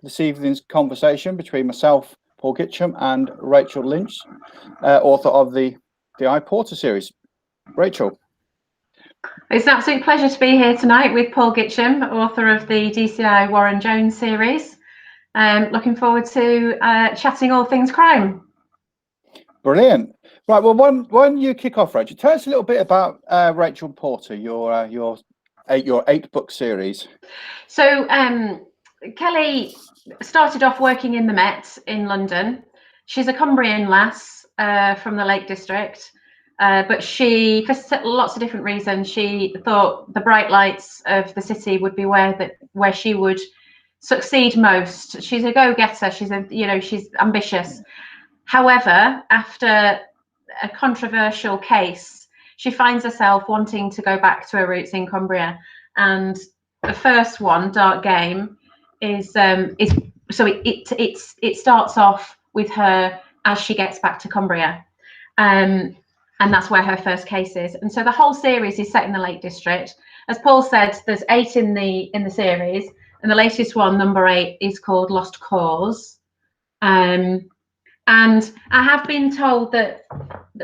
this evening's conversation between myself, Paul Gitsham, and Rachel Lynch, author of the I, Porter series. Rachel. It's an absolute pleasure to be here tonight with Paul Gitsham, author of the DCI Warren Jones series. Looking forward to chatting all things crime. Brilliant. Right, well, why don't you kick off, Rachel? Tell us a little bit about Rachel Porter, your 8-book series. So Kelly started off working in the Met in London. She's a Cumbrian lass from the Lake District, but she, for lots of different reasons, she thought the bright lights of the city would be where she would succeed most. She's a go-getter. She's ambitious. However, after a controversial case, she finds herself wanting to go back to her roots in Cumbria. And the first one, Dark Game, it starts off with her as she gets back to Cumbria, and that's where her first case is. And so the whole series is set in the Lake District. As Paul said, there's 8 in the series, and the latest one, number 8, is called Lost Cause. And I have been told that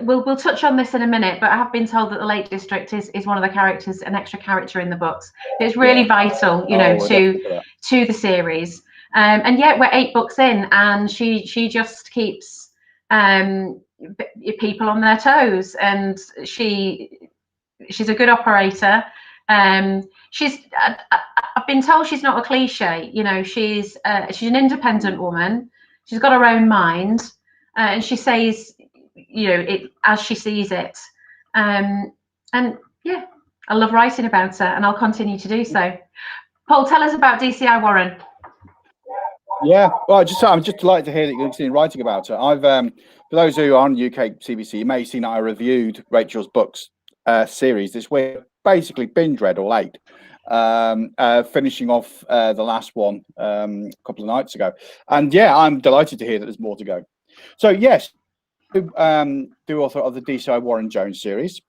we'll touch on this in a minute, but I have been told that the Lake District is one of the characters, an extra character in the books. It's really vital, to the series. And yet we're 8 books in, and she just keeps people on their toes, and she's a good operator. I've been told she's not a cliche. She's an independent woman. She's got her own mind, and she says, it as she sees it. And yeah, I love writing about her, and I'll continue to do so. Paul, tell us about DCI Warren. Yeah, well, I'm just delighted to hear that you're continuing writing about her. I've, for those who are on UK CBC, you may have seen that I reviewed Rachel's books series this week. Basically, binge read all 8. Finishing off the last one a couple of nights ago, and yeah, I'm delighted to hear that there's more to go. So yes, the author of the DCI Warren Jones series,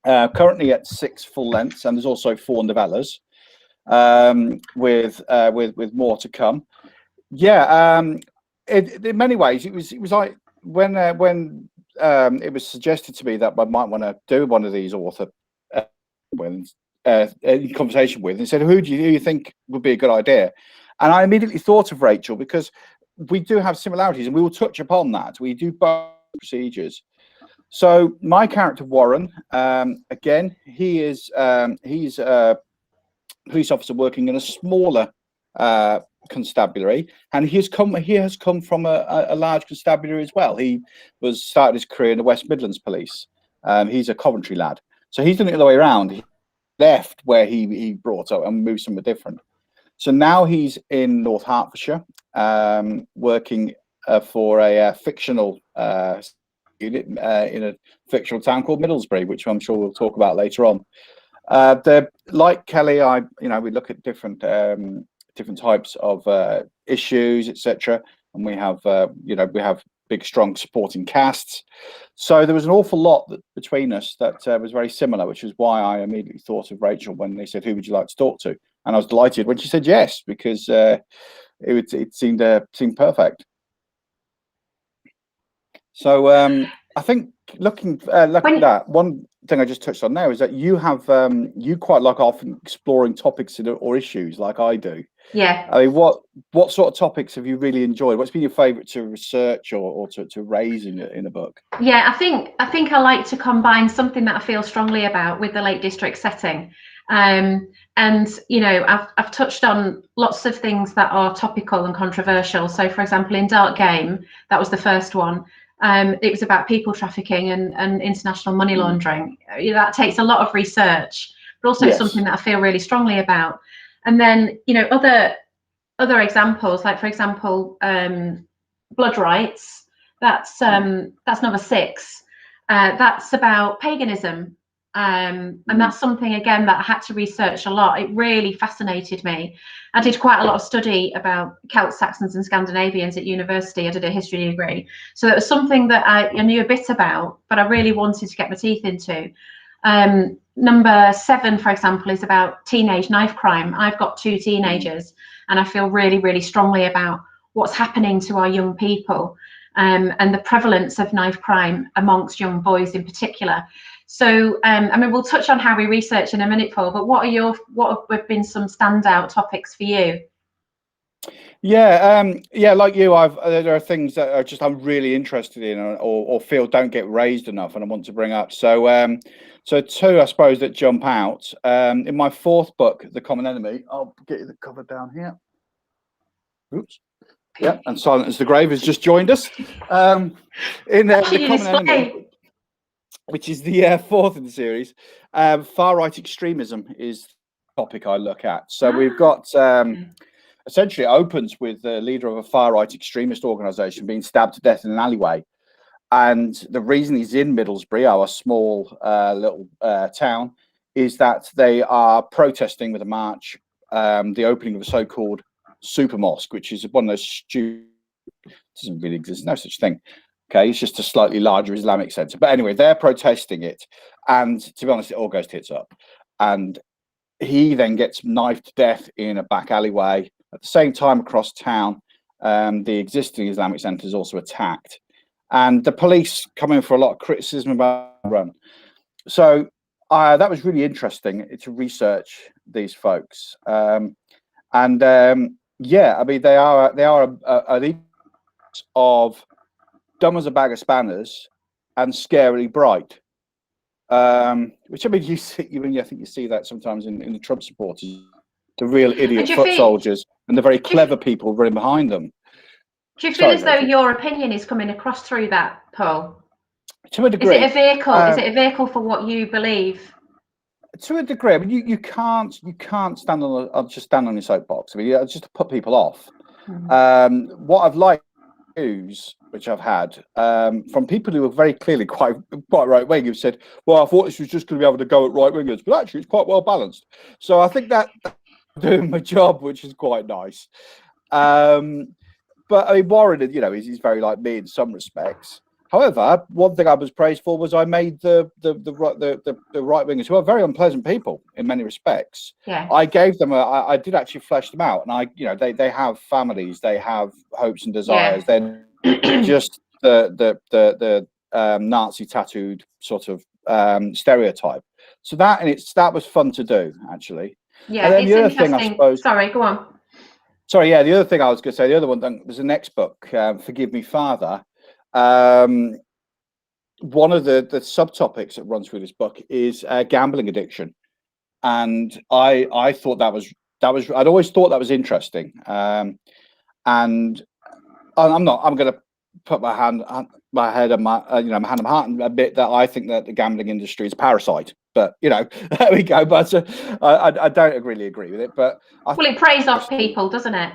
currently at 6 full lengths, and there's also 4 novellas, with more to come. Yeah, in many ways, it was like when it was suggested to me that I might want to do one of these author in conversation with, and said, who do you think would be a good idea? And I immediately thought of Rachel, because we do have similarities, and we will touch upon that. We do both procedures. So my character Warren, again, he's a police officer working in a smaller constabulary, and he has come from a large constabulary as well. He started his career in the West Midlands Police. He's a Coventry lad, so he's done it the other way around. He left where he brought up and moved somewhere different. So now he's in North Hertfordshire, working for a fictional unit in a fictional town called Middlesbury, which I'm sure we'll talk about later on. They're like Kelly. We look at different types of issues, etc., and we have big, strong supporting casts. So there was an awful lot between us that was very similar, which is why I immediately thought of Rachel when they said, who would you like to talk to? And I was delighted when she said yes, because it seemed perfect. So I think looking at that, one thing I just touched on there is that you quite like often exploring topics or issues like I do. Yeah. I mean, what sort of topics have you really enjoyed? What's been your favourite to research or to raise in a book? Yeah, I think I like to combine something that I feel strongly about with the Lake District setting. And I've touched on lots of things that are topical and controversial. So, for example, in Dark Game, that was the first one. It was about people trafficking and international money laundering. That takes a lot of research, but also something that I feel really strongly about. And then, other examples, like, for example, blood rights. That's number 6. That's about paganism. And that's something, again, that I had to research a lot. It really fascinated me. I did quite a lot of study about Celts, Saxons and Scandinavians at university. I did a history degree. So it was something that I knew a bit about, but I really wanted to get my teeth into. Number 7, for example, is about teenage knife crime. I've got 2 teenagers. and I feel really, really strongly about what's happening to our young people, and the prevalence of knife crime amongst young boys in particular. So, I mean, we'll touch on how we research in a minute, Paul, but what have been some standout topics for you? Yeah, like you, there are things that are just I'm really interested in, or feel don't get raised enough, and I want to bring up. So, so two, I suppose, that jump out. In my fourth book, The Common Enemy, I'll get you the cover down here. Oops. Yeah, and Silent as the Grave has just joined us. In The Common Enemy, which is the fourth in the series, far-right extremism is the topic I look at. So we've got essentially it opens with the leader of a far-right extremist organisation being stabbed to death in an alleyway, and the reason he's in Middlesbrough, our small little town, is that they are protesting with a march the opening of a so-called super mosque, which is one of those stupid, doesn't really exist, no such thing. Okay, it's just a slightly larger Islamic centre. But anyway, they're protesting it, and to be honest, it all goes tits up. And he then gets knifed to death in a back alleyway. At the same time, across town, the existing Islamic centre is also attacked, and the police come in for a lot of criticism about the run. So that was really interesting to research these folks. Yeah, I mean, they are an of dumb as a bag of spanners and scarily bright. Which, I mean, I think you see that sometimes in the Trump supporters, the real idiot foot soldiers and the very clever people running behind them. Do you feel as though your opinion is coming across through that, Paul? To a degree. Is it a vehicle? Is it a vehicle for what you believe? To a degree. I mean, you can't stand on just stand on your soapbox. I mean, just to put people off. What I've liked news which I've had from people who are very clearly quite right wing, who've said, well, I thought this was just going to be able to go at right wingers, but actually it's quite well balanced. So I think that doing my job, which is quite nice. But I mean, Warren, he's very like me in some respects. However, one thing I was praised for was I made the right wingers, who are very unpleasant people in many respects. Yeah. I gave them I did actually flesh them out, and they have families, they have hopes and desires. Yeah. They're just the Nazi tattooed sort of stereotype. So that was fun to do, actually. Yeah, and then it's the other interesting. thing, I suppose. Sorry, go on. Sorry, yeah. The other thing I was going to say, the other one was the next book, Forgive Me, Father. One of the subtopics that runs through this book is gambling addiction, and I thought that was I'd always thought that was interesting, and I'm going to put my hand on my hand on my heart and admit that I think that the gambling industry is a parasite. But there we go. But I don't really agree with it. But it preys off people, doesn't it?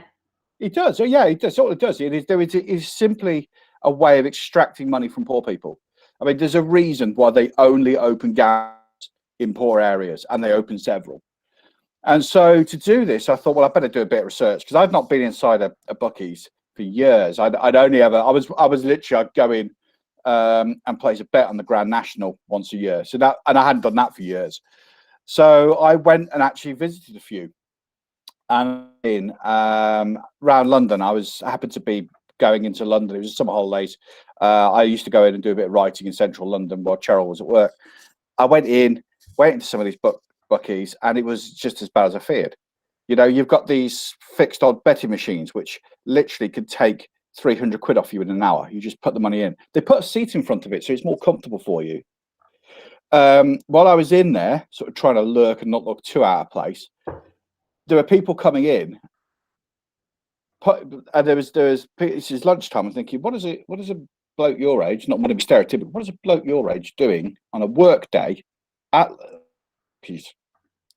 It does. So yeah, it does. All it does. It is simply a way of extracting money from poor people. I mean, there's a reason why they only open gas in poor areas, and they open several. And so to do this, I thought, well, I better do a bit of research, because I've not been inside a bookies for years. I was literally, I'd go in and place a bet on the Grand National once a year. So and I hadn't done that for years. So I went and actually visited a few. And in around London, I happened to be going into London. It was summer holidays. I used to go in and do a bit of writing in central London while Cheryl was at work. I went into some of these bookies, and it was just as bad as I feared. You've got these fixed odd betting machines which literally could take 300 quid off you in an hour. You just put the money in. They put a seat in front of it so it's more comfortable for you. While I was in there, sort of trying to lurk and not look too out of place, there were people coming in, and there was this is lunchtime. I'm thinking, what is a bloke your age, not want to be stereotypical, what is a bloke your age doing on a work day at peace,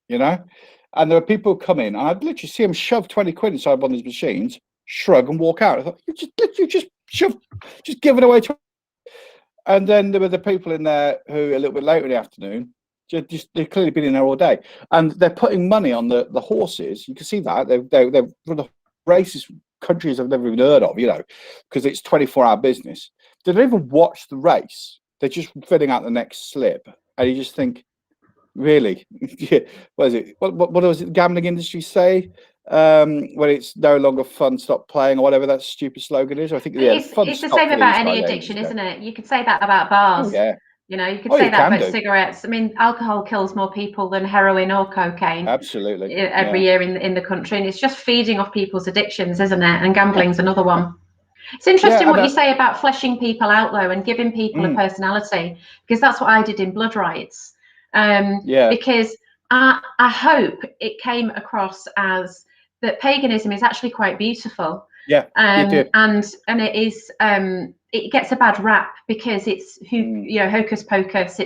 And there were people come in, and I'd literally see them shove 20 quid inside one of these machines, shrug and walk out. I thought, you just give it away to. And then there were the people in there who a little bit later in the afternoon, they've clearly been in there all day, and they're putting money on the horses. You can see that they're from the races countries I've never even heard of, because it's 24-hour business. They don't even watch the race. They're just filling out the next slip, and you just think, really? What is it? What does the gambling industry say? when it's no longer fun, stop playing, or whatever that stupid slogan is. I think fun It's the stop same for about these any guys addiction, ages ago. isn't it? You could say that about Oh bars. yeah. You know, you could Oh, say you that can about do. cigarettes. I mean, alcohol kills more people than heroin or cocaine Absolutely. every year in the country, and it's just feeding off people's addictions, isn't it? And gambling's another one. It's interesting what you say about fleshing people out, though, and giving people a personality, because that's what I did in Blood Rights. Because I hope it came across as that paganism is actually quite beautiful. Yeah, and it is it gets a bad rap because it's hocus pocus.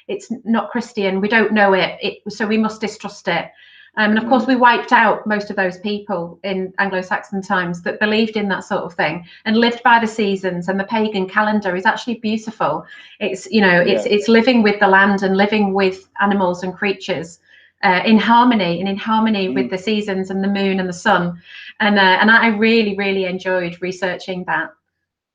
It's not Christian. We don't know it, so we must distrust it. And of course, we wiped out most of those people in Anglo-Saxon times that believed in that sort of thing and lived by the seasons. And the pagan calendar is actually beautiful. It's it's living with the land and living with animals and creatures in harmony with the seasons and the moon and the sun. And I really, really enjoyed researching that.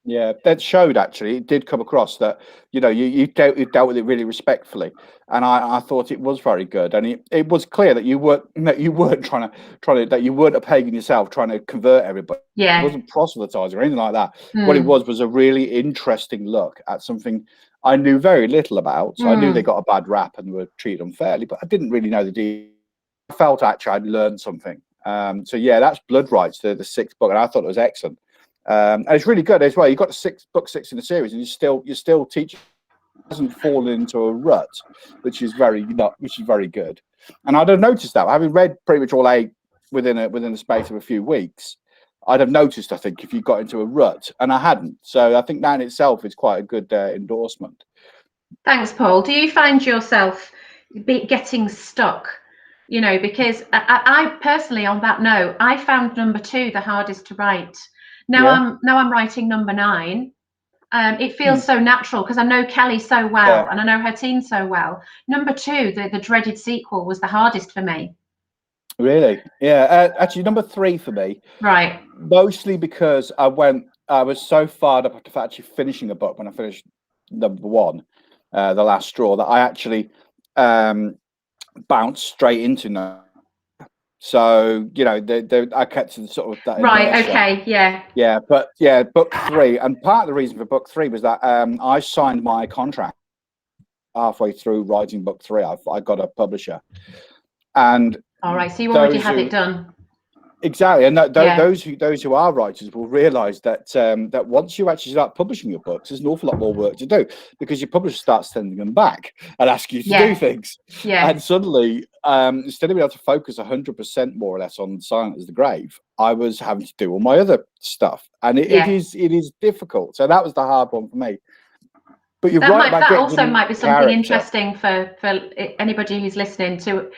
Yeah, that showed, actually. It did come across that, you dealt with it really respectfully, and I thought it was very good. And it was clear that you weren't trying to that you weren't a pagan yourself trying to convert everybody. Yeah, it wasn't proselytizing or anything like that. What it was a really interesting look at something I knew very little about. So I knew they got a bad rap and were treated unfairly, but I didn't really know the deal. I felt actually I'd learned something. So yeah, that's Blood Rights, the 6th book, and I thought it was excellent. And it's really good as well. You've got book 6 in the series, and you're still teaching. It hasn't fallen into a rut, which is very good. And I'd have noticed that, having read pretty much all 8 within the space of a few weeks, I'd have noticed, I think, if you got into a rut, and I hadn't. So I think that in itself is quite a good endorsement. Thanks, Paul. Do you find yourself getting stuck? Because I personally, on that note, I found number 2 the hardest to write. Now I'm writing number 9. It feels so natural because I know Kelly so well and I know her team so well. Number 2, the dreaded sequel, was the hardest for me. Really? Yeah. Actually, number 3 for me. Right. Mostly because I was so fired up after actually finishing a book when I finished number 1, The Last Straw, that I actually bounced straight into number. So I kept to sort of that. Right. Okay. Yeah. Yeah, but yeah, book 3, and part of the reason for book 3 was that I signed my contract halfway through writing book 3. I got a publisher, and all right. So you already had it done. Exactly, and those who are writers will realise that that once you actually start publishing your books, there's an awful lot more work to do, because your publisher starts sending them back and ask you to do things. Yeah. And suddenly, instead of being able to focus 100% more or less on Silent as the Grave, I was having to do all my other stuff, and it is difficult. So that was the hard one for me. But you're right about that also might be something character. interesting for anybody who's listening to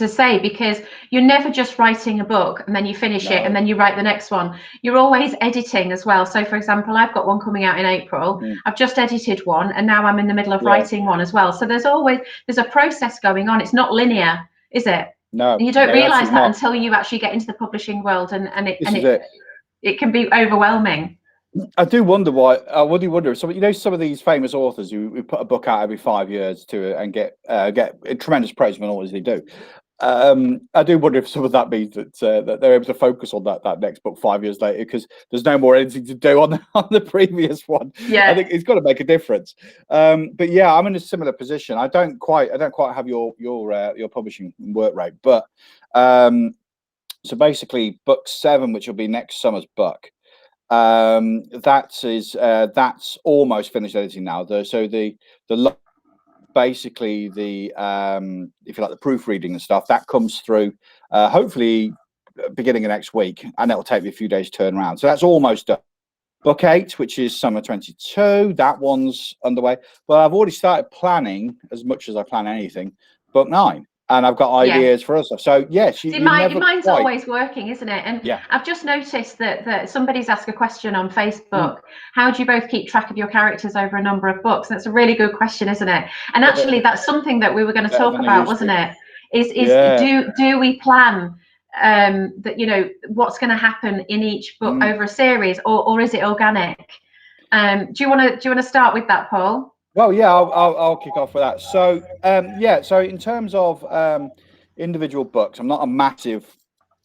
say, because you're never just writing a book and then you finish it and then you write the next one. You're always editing as well. So for example, I've got one coming out in April. I've just edited one and now I'm in the middle of writing one as well. So there's a process going on. It's not linear, is it? No. And you don't realise that until you actually get into the publishing world, and it can be overwhelming. I do wonder why. I do wonder. So some of these famous authors who put a book out every 5 years and get tremendous praise for all as they do. I do wonder if some of that means that they're able to focus on that next book 5 years later, because there's no more editing to do on the previous one. Yeah, I think it's got to make a difference. But yeah, I'm in a similar position. I don't quite have your publishing work rate, but so basically, book 7, which will be next summer's book. That's almost finished editing now. Basically the if you like, the proofreading and stuff that comes through hopefully beginning of next week, and it'll take me a few days to turn around. So that's almost done. Book 8, which is summer 22, that one's underway. But I've already started planning, as much as I plan anything, book 9. And I've got ideas for us. So yes, mine's always working, isn't it? And I've just noticed that somebody's asked a question on Facebook. How do you both keep track of your characters over a number of books? And it's a really good question, isn't it? And actually, that's something that we were going to talk about, wasn't it? Do we plan that what's going to happen in each book over a series, or is it organic? Do you want to start with that, Paul? Well, yeah, I'll kick off with that. So, so in terms of individual books, I'm not a massive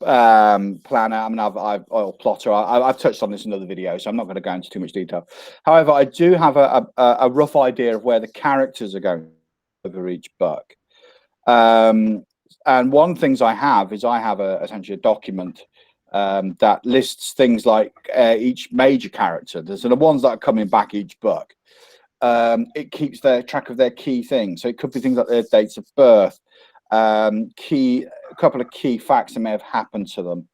planner. I mean, or plotter. I've touched on this in other videos, so I'm not going to go into too much detail. However, I do have a rough idea of where the characters are going over each book. And one things I have is essentially a document that lists things like each major character. There's the ones that are coming back each book. It keeps their track of their key things. So it could be things like their dates of birth, a couple of key facts that may have happened to them.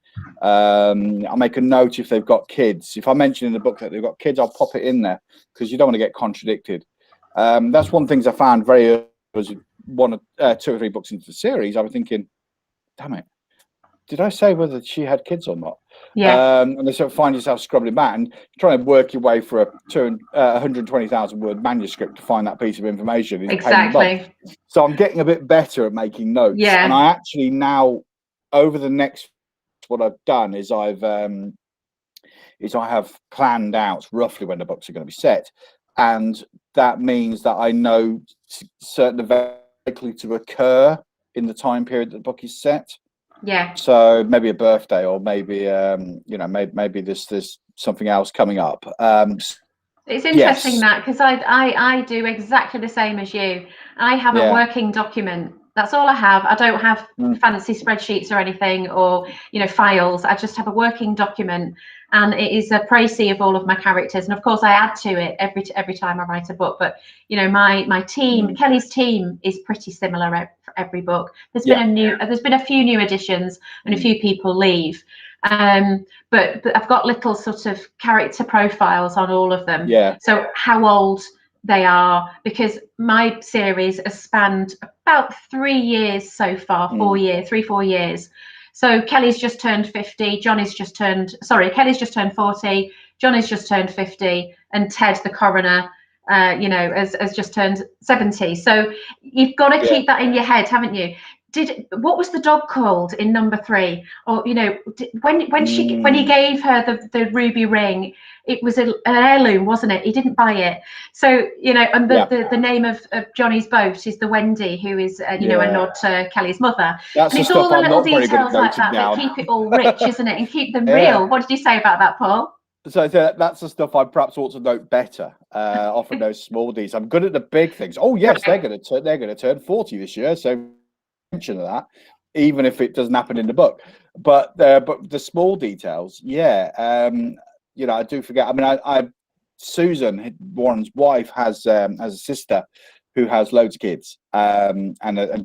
I'll make a note if they've got kids. If I mention in the book that they've got kids, I'll pop it in there because you don't want to get contradicted. That's one thing I found very early, was 2 or 3 books into the series. I was thinking, damn it, did I say whether she had kids or not? Yeah. And they sort of find yourself scrubbing back and trying to work your way for a 120,000 word manuscript to find that piece of information. Exactly. So I'm getting a bit better at making notes. Yeah. And I actually now, over the next, what I've done is I have planned out roughly when the books are going to be set, and that means that I know certain events likely to occur in the time period that the book is set. Yeah. So maybe a birthday, or maybe maybe there's something else coming up. It's interesting that, because I do exactly the same as you. I have a working document. That's all I have. I don't have fancy spreadsheets or anything, or files. I just have a working document, and it is a précis of all of my characters. And of course, I add to it every time I write a book. But my team, Kelly's team, is pretty similar for every book. There's been a few new additions, and a few people leave. But I've got little sort of character profiles on all of them. Yeah. So how old they are, because my series has spanned about 3 years so far, 4 years. So Kelly's just turned 50, Kelly's just turned 40, Johnny's just turned 50, and Ted, the coroner, has just turned 70. So you've got to keep that in your head, haven't you? What was the dog called in number 3? Or when he gave her the ruby ring, it was an heirloom, wasn't it? He didn't buy it. So and the name of Johnny's boat is the Wendy, who is a nod to Kelly's mother. That's and the it's stuff all the I'm little not very good details at like that down. that keep it all rich, isn't it? And keep them real. What did you say about that, Paul? So that's the stuff I perhaps ought to note better. Often those small details. I'm good at the big things. Oh yes, they're going to turn 40 this year. So mention of that, even if it doesn't happen in the book. But the small details, I do forget. I mean, Susan, Warren's wife, has a sister who has loads of kids, and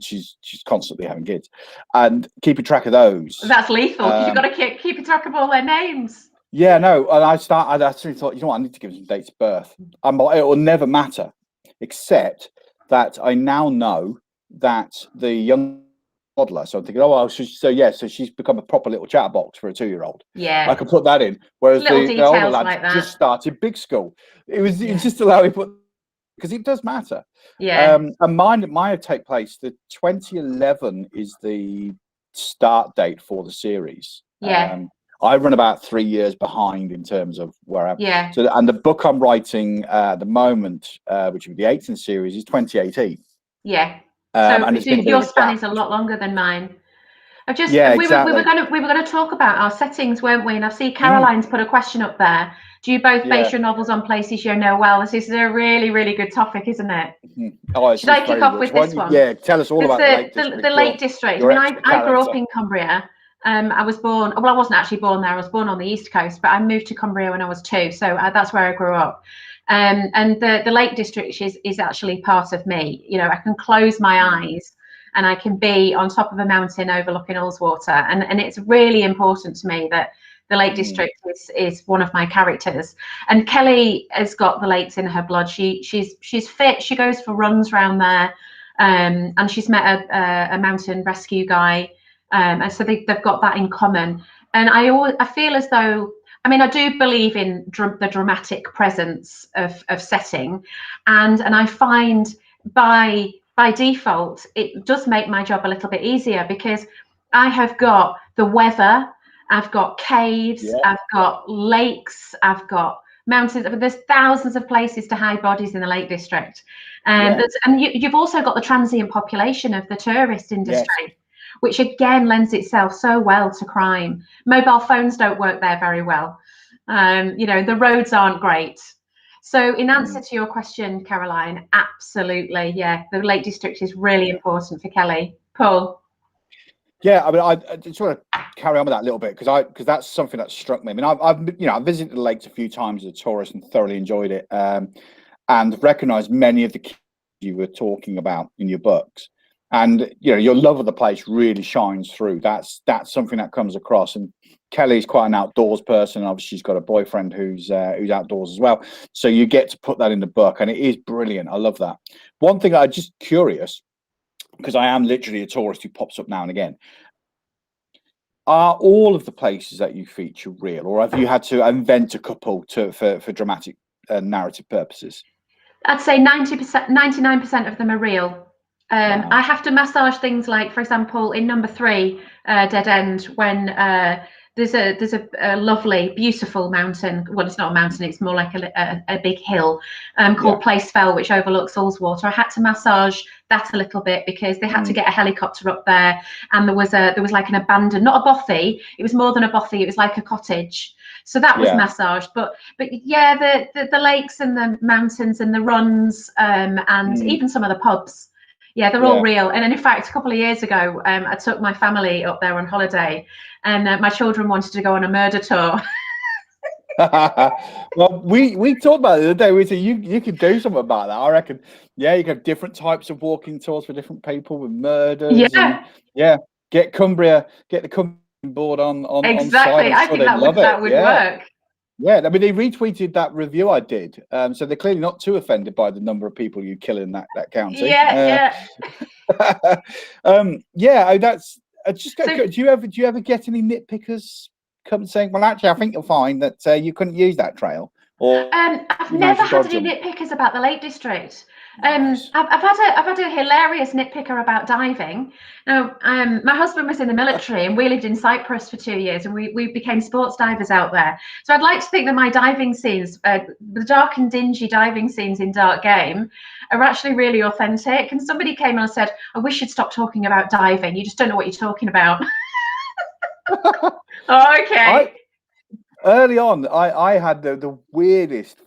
she's constantly having kids, and keeping track of those. That's lethal, because you've got to keep track of all their names. Yeah, no, and I actually thought, I need to give them dates of birth. It will never matter, except that I now know that the young toddler. So I'm thinking, so she's become a proper little chatterbox for a 2-year-old. Yeah, I can put that in. Whereas the older lads like just started big school. It's just allowing me put, because it does matter. Yeah. And mine take place. The 2011 is the start date for the series. Yeah. I run about 3 years behind in terms of where I'm. Yeah. So, and the book I'm writing at the moment, which will be the 8th in the series, is 2018. Yeah. So your span is a lot longer than mine. We were going to talk about our settings, weren't we? And I see Caroline's put a question up there. Do you both base your novels on places you know well? This is a really, really good topic, isn't it? Should I kick off with this one? Yeah, tell us all about the Lake District. I mean, I grew up in Cumbria. I was born. Well, I wasn't actually born there. I was born on the East Coast, but I moved to Cumbria when I was 2, so that's where I grew up. And the Lake District is actually part of me. I can close my eyes and I can be on top of a mountain overlooking Ullswater, and it's really important to me that the Lake District is one of my characters. And Kelly has got the lakes in her blood. She's fit. She goes for runs around there, and she's met a mountain rescue guy, and so they've got that in common. And I feel as though, I mean, I do believe in the dramatic presence of setting, and I find by default it does make my job a little bit easier, because I have got the weather, I've got caves, I've got lakes, I've got mountains. There's thousands of places to hide bodies in the Lake District, and you've also got the transient population of the tourist industry. which again lends itself so well to crime. Mobile phones don't work there very well. You know, the roads aren't great. So in answer to your question, Caroline, absolutely, yeah, the Lake District is really important for Kelly. Paul? Yeah, I mean, I just want to carry on with that a little bit because that's something that struck me. I mean, I've visited the lakes a few times as a tourist and thoroughly enjoyed it, and recognised many of the keys you were talking about in your books. And you know, your love of the place really shines through. That's something that comes across. And Kelly's quite an outdoors person. Obviously, she's got a boyfriend who's outdoors as well. So you get to put that in the book, and it is brilliant. I love that. One thing I'm just curious, because I am literally a tourist who pops up now and again. Are all of the places that you feature real, or have you had to invent a couple for dramatic narrative purposes? I'd say 90%, 99% of them are real. Wow. I have to massage things like, for example, in number 3, Dead End, when there's a lovely, beautiful mountain. Well, it's not a mountain; it's more like a big hill called Placefell, which overlooks Ullswater. I had to massage that a little bit because they had to get a helicopter up there, and there was like an abandoned, not a bothy. It was more than a bothy. It was like a cottage. So that was massaged, but yeah, the lakes and the mountains and the runs, and even some of the pubs. Yeah, they're all real. And in fact, a couple of years ago, I took my family up there on holiday, and my children wanted to go on a murder tour. Well, we talked about it the other day. We said you could do something about that. I reckon. Yeah, you could have different types of walking tours for different people with murders. Yeah, Get the Cumbria board on exactly. side. I think that would work. Yeah, I mean, they retweeted that review I did, so they're clearly not too offended by the number of people you kill in that county. Yeah. That's. Do you ever get any nitpickers come saying, "Well, actually, I think you'll find that you couldn't use that trail"? Or I've never had any nitpickers about the Lake District. Nice. I've had a hilarious nitpicker about diving. Now, my husband was in the military, and we lived in Cyprus for 2 years, and we became sports divers out there. So I'd like to think that my diving scenes, the dark and dingy diving scenes in Dark Game, are actually really authentic. And somebody came and said, "I wish you'd stop talking about diving. You just don't know what you're talking about." Okay. Early on, I had the weirdest.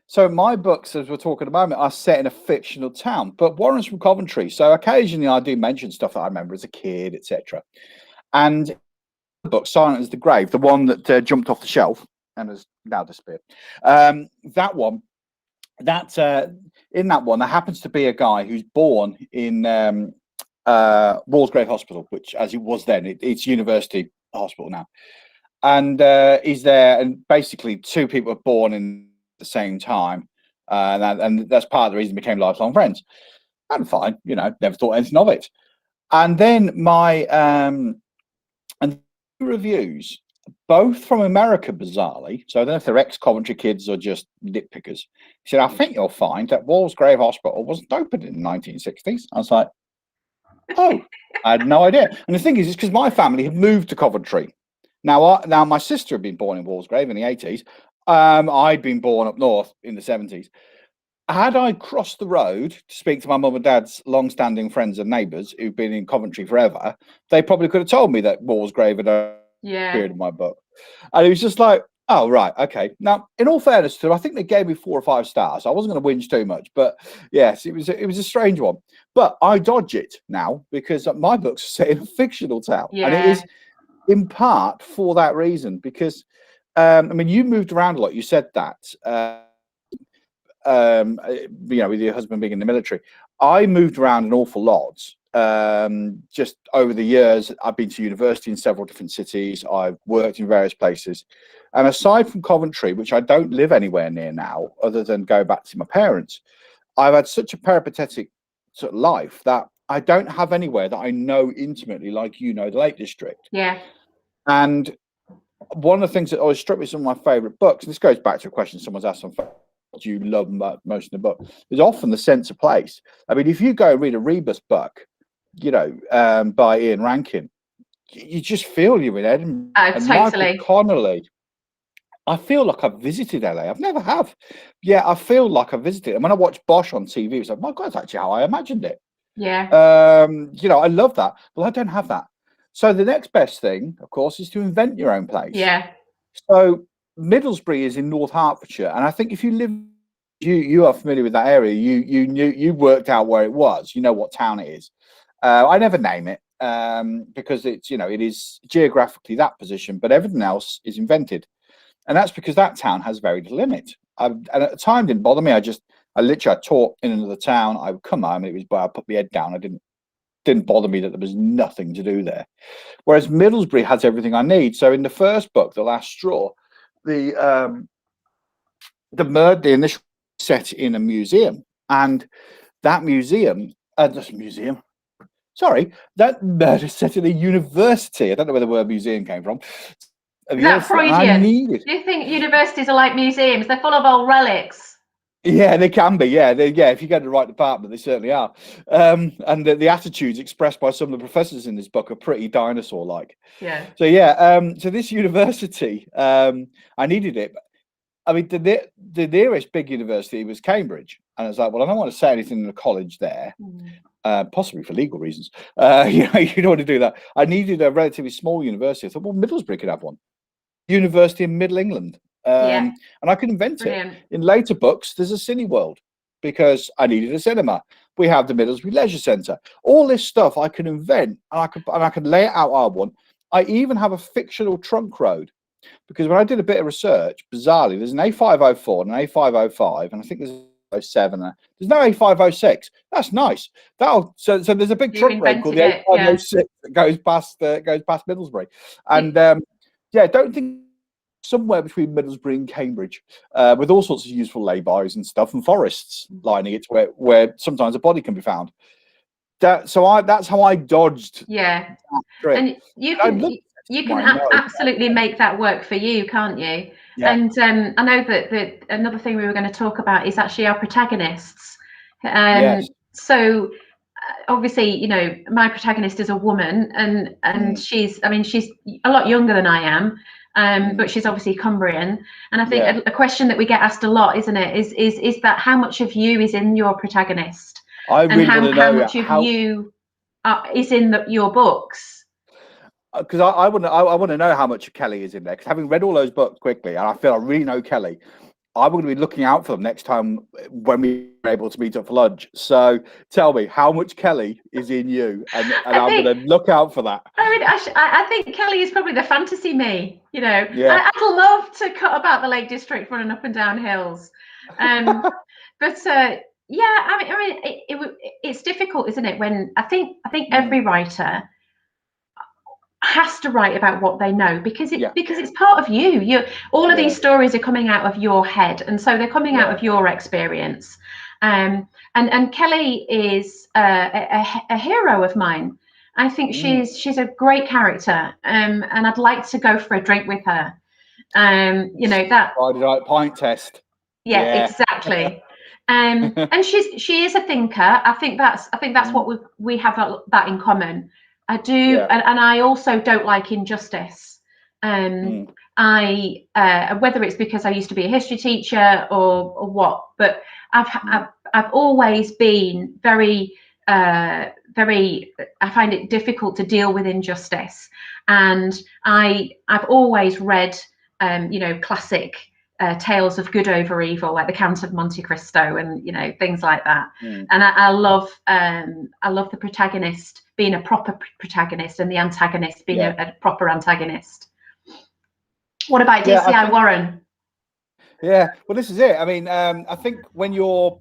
So my books, as we're talking about, are set in a fictional town, but Warren's from Coventry, so occasionally I do mention stuff that I remember as a kid, etc. And the book Silent as the Grave, the one that jumped off the shelf and has now disappeared. That one, in that one, there happens to be a guy who's born in Walsgrave Hospital, which, as it was then, it's University Hospital now. And he's there, and basically 2 people are born in the same time, and that's part of the reason we became lifelong friends. And fine, never thought anything of it. And then my and reviews, both from America, bizarrely. So I don't know if they're ex-Coventry kids or just nitpickers. He said, "I think you'll find that Walsgrave Hospital wasn't opened in the 1960s." I was like, "Oh, I had no idea." And the thing is, it's because my family had moved to Coventry. Now my sister had been born in Walsgrave in the 80s. I'd been born up north in the 70s. Had I crossed the road to speak to my mum and dad's long-standing friends and neighbours who've been in Coventry forever, they probably could have told me that Walsgrave had appeared in my book. And it was just like, oh, right, okay. Now, in all fairness to them, I think they gave me 4 or 5 stars. I wasn't going to whinge too much, but yes, it was a strange one. But I dodge it now because my books are set in a fictional town. And it is in part for that reason, because I mean, you moved around a lot. You said that, with your husband being in the military. I moved around an awful lot. Just over the years, I've been to university in several different cities. I've worked in various places. And aside from Coventry, which I don't live anywhere near now, other than go back to my parents, I've had such a peripatetic sort of life that I don't have anywhere that I know intimately like the Lake District. Yeah. And one of the things that always struck me, some of my favourite books, and this goes back to a question someone's asked on Facebook, what do you love most in the book, is often the sense of place. I mean, if you go and read a Rebus book, by Ian Rankin, you just feel you're in Edinburgh. And totally. Michael Connolly, I feel like I've visited LA. I've never have. Yeah, I feel like I've visited. And when I watch Bosch on TV, it's like, my God, that's actually how I imagined it. Yeah. You know, I love that. Well, I don't have that. So the next best thing, of course, is to invent your own place. Yeah. So Middlesbrough is in North Hertfordshire, and I think if you live, you are familiar with that area. You worked out where it was. You know what town it is. I never name it because it's, you know, it is geographically that position, but everything else is invented, and that's because that town has very little in it. And at the time, didn't bother me. I taught in another town. I would come home, and it was, but I put my head down. I didn't bother me that there was nothing to do there. Whereas Middlesbrough has everything I need. So in the first book, The Last Straw, the initial set in a museum, and that that murder set in a university. I don't know where the word museum came from. Is that Freudian? Do you think universities are like museums? They're full of old relics. Yeah, they can be. Yeah, if you go to the right department, they certainly are. And the attitudes expressed by some of the professors in this book are pretty dinosaur-like. Yeah. So yeah, so this university, I needed it. I mean, the nearest big university was Cambridge, and I was like, well, I don't want to say anything in the college there, possibly for legal reasons. You know, you don't want to do that. I needed a relatively small university. I thought, well, Middlesbrough could have one. University in Middle England. And I could invent Brilliant. it. In later books, there's a Cineworld because I needed a cinema. We have the Middlesbrough Leisure Centre. All this stuff I could invent, and I could lay it out how I want. I even have a fictional trunk road because when I did a bit of research, bizarrely, there's an A504 and an A505, and I think there's a 07. There's no A506. That's nice. So there's a big trunk road called the A506 that goes past Middlesbrough, and don't think somewhere between Middlesbrough and Cambridge, with all sorts of useful lay-bys and stuff, and forests lining it where sometimes a body can be found. That's how I dodged. Yeah, and you can absolutely make that work for you, can't you? Yeah. And I know that another thing we were going to talk about is actually our protagonists. Yes. So obviously, you know, my protagonist is a woman, and she's a lot younger than I am, but she's obviously Cumbrian. And I think a question that we get asked a lot, isn't it, is that how much of you is in your protagonist, and how much of you is in your books? Because I want to know how much Kelly is in there. Because having read all those books quickly, and I feel I really know Kelly, I'm going to be looking out for them next time when we're able to meet up for lunch. So tell me, how much Kelly is in you, and I'm going to look out for that. I mean, I think Kelly is probably the fantasy me. You know, I'd love to cut about the Lake District running up and down hills, but it's difficult, isn't it? When I think every writer has to write about what they know because it's part of you. All of these stories are coming out of your head, and so they're coming out of your experience. And Kelly is a hero of mine. I think she's a great character, and I'd like to go for a drink with her. You know, that right pint test. Yeah. Exactly. And she is a thinker. I think that's what we have that in common. I do, and I also don't like injustice. I whether it's because I used to be a history teacher or what, but I've always been very I find it difficult to deal with injustice, and I've always read you know, classic tales of good over evil, like the Count of Monte Cristo, and you know, things like that. And I love the protagonist being a proper protagonist and the antagonist being a proper antagonist. What about DCI Warren? Yeah, well, this is it. I mean, I think when you're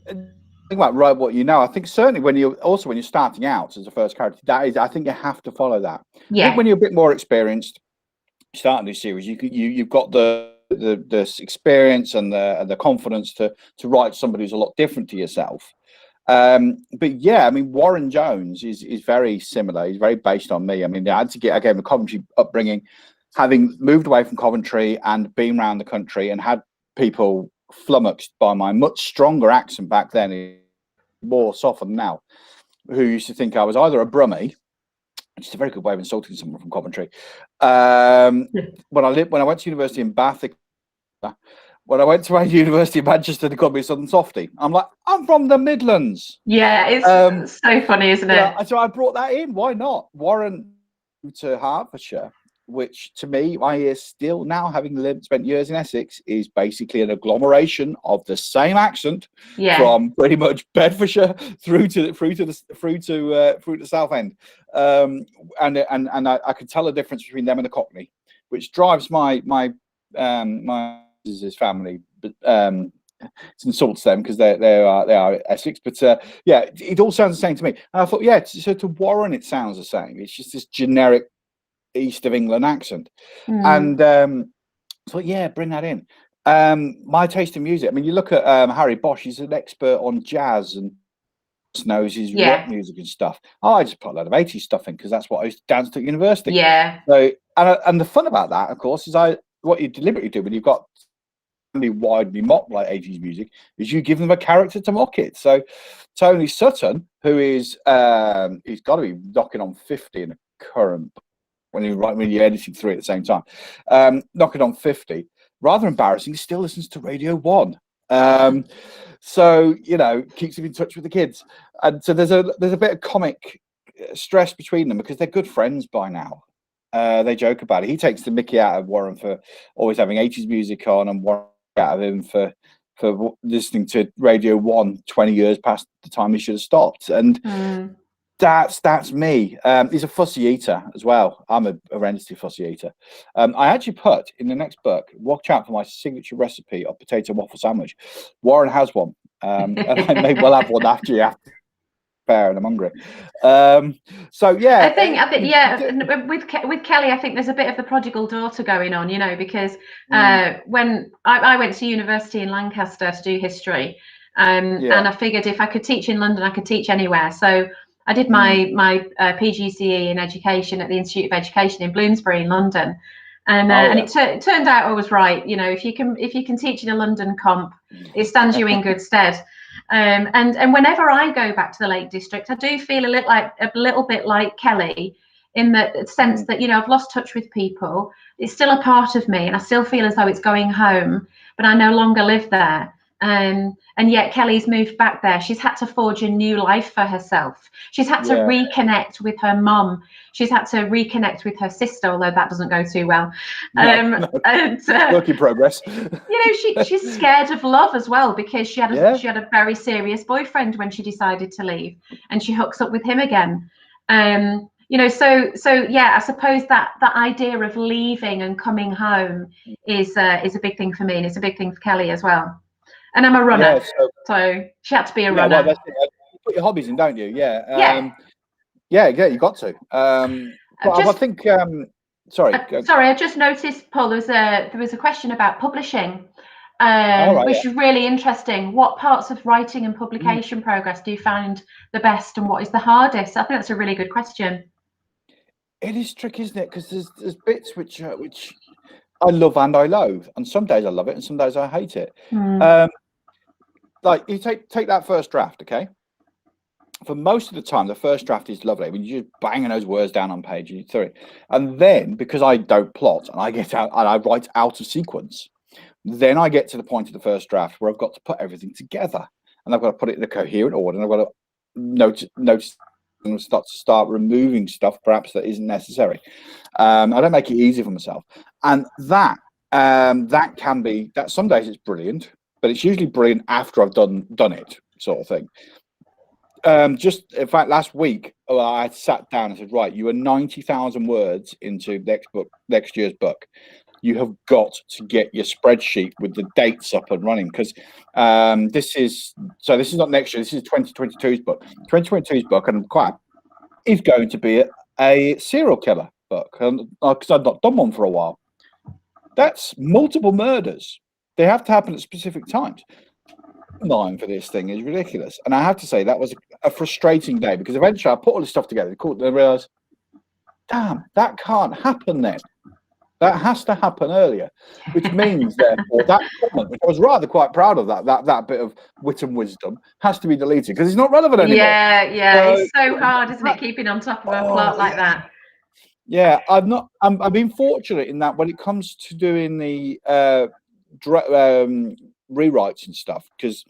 thinking about write what you know, I think certainly when you're starting out as a first character, I think you have to follow that. I think when you're a bit more experienced, starting this series, you've got the experience and the confidence to write somebody who's a lot different to yourself. But yeah, I mean, Warren Jones is very similar. He's very based on me. I mean, I gave him a Coventry upbringing, having moved away from Coventry and been around the country and had people flummoxed by my much stronger accent back then, more softened now, who used to think I was either a Brummie, which is a very good way of insulting someone from Coventry. When I went to university in Bath, when I went to my University of Manchester, they called me a Southern softie. I'm like, I'm from the Midlands. Yeah, it's so funny, isn't it? Yeah, so I brought that in. Why not? Warren to Hertfordshire, which to me, my ears still now, having spent years in Essex, is basically an agglomeration of the same accent from pretty much Bedfordshire through to Southend, and I could tell the difference between them and the Cockney, which drives my family, but it insults them because they are Essex, but yeah, it all sounds the same to me. And I thought, yeah, so to Warren it sounds the same. It's just this generic East of England accent, and so yeah, bring that in. My taste in music. I mean, you look at Harry Bosch. He's an expert on jazz and knows his rock music and stuff. I just put a lot of 80s stuff in because that's what I used to dance to at university. Yeah. So and the fun about that, of course, is what you deliberately do when you've got widely mocked like 80s music is you give them a character to mock it. So Tony Sutton, who is he's got to be knocking on 50 in the current when you're editing through at the same time, knocking on 50, rather embarrassing, he still listens to Radio 1. So keeps him in touch with the kids, and so there's a bit of comic stress between them because they're good friends by now. They joke about it. He takes the mickey out of Warren for always having 80s music on, and Warren out of him for listening to Radio 1 20 years past the time he should have stopped. And that's me. He's a fussy eater as well. I'm a horrendously fussy eater. I actually put in the next book, watch out for my signature recipe of potato waffle sandwich. Warren has one, and I may well have one after you have fair, and I'm hungry. So yeah, I think with Kelly, I think there's a bit of the prodigal daughter going on, because when I went to university in Lancaster to do history, and I figured if I could teach in London, I could teach anywhere. So I did my PGCE in education at the Institute of Education in Bloomsbury in London, and it turned out I was right. If you can teach in a London comp, it stands you in good stead. And whenever I go back to the Lake District, I do feel a little bit like Kelly, in the sense that I've lost touch with people. It's still a part of me, and I still feel as though it's going home, but I no longer live there. And yet Kelly's moved back there. She's had to forge a new life for herself. She's had to reconnect with her mum. She's had to reconnect with her sister, although that doesn't go too well. And work in progress. She's scared of love as well, because she had a very serious boyfriend when she decided to leave, and she hooks up with him again. So yeah, I suppose that idea of leaving and coming home is a big thing for me, and it's a big thing for Kelly as well. And I'm a runner, so she had to be a runner. Well, that's it. You put your hobbies in, don't you? Yeah, you got to. I think. Sorry, I just noticed, Paul. There was a question about publishing, which is really interesting. What parts of writing and publication progress do you find the best, and what is the hardest? I think that's a really good question. It is tricky, isn't it? Because there's bits which I love and I loathe, and some days I love it, and some days I hate it. Like you take that first draft, okay? For most of the time, the first draft is lovely. I mean, you're just banging those words down on page three, and then because I don't plot and I get out and I write out of sequence, then I get to the point of the first draft where I've got to put everything together, and I've got to put it in a coherent order, and I've got to notice and start removing stuff perhaps that isn't necessary. I don't make it easy for myself, and that can be that. Some days it's brilliant, but it's usually brilliant after I've done it, sort of thing. Just in fact, last week I sat down and said, right, you are 90,000 words into next year's book. You have got to get your spreadsheet with the dates up and running, because this is not next year. This is 2022's book. 2022's book, and is going to be a serial killer book, because I've not done one for a while. That's multiple murders. They have to happen at specific times. Line for this thing is ridiculous, and I have to say that was a frustrating day, because eventually I put all this stuff together and I realized, damn, that can't happen then. That has to happen earlier, which means therefore that comment, which I was rather quite proud of, that bit of wit and wisdom, has to be deleted because it's not relevant anymore. It's so hard, isn't it, keeping on top of a plot like that? Yeah, I've been fortunate in that when it comes to doing the rewrites and stuff, because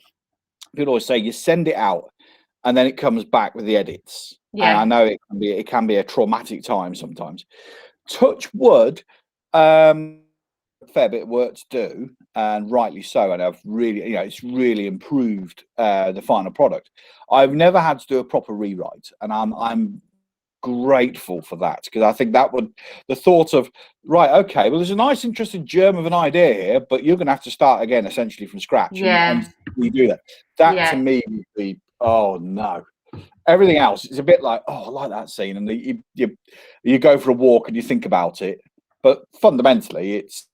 people always say you send it out and then it comes back with the edits. Yeah. And I know it can be a traumatic time sometimes. Touch wood, fair bit of work to do, and rightly so. And I've really, it's really improved the final product. I've never had to do a proper rewrite, and I'm grateful for that, because I think that would, the thought of, right, okay, well, there's a nice interesting germ of an idea here, but you're going to have to start again essentially from scratch. And you do that to me would be, oh no. Everything else is a bit like, oh, I like that scene, and you go for a walk and you think about it, but fundamentally it's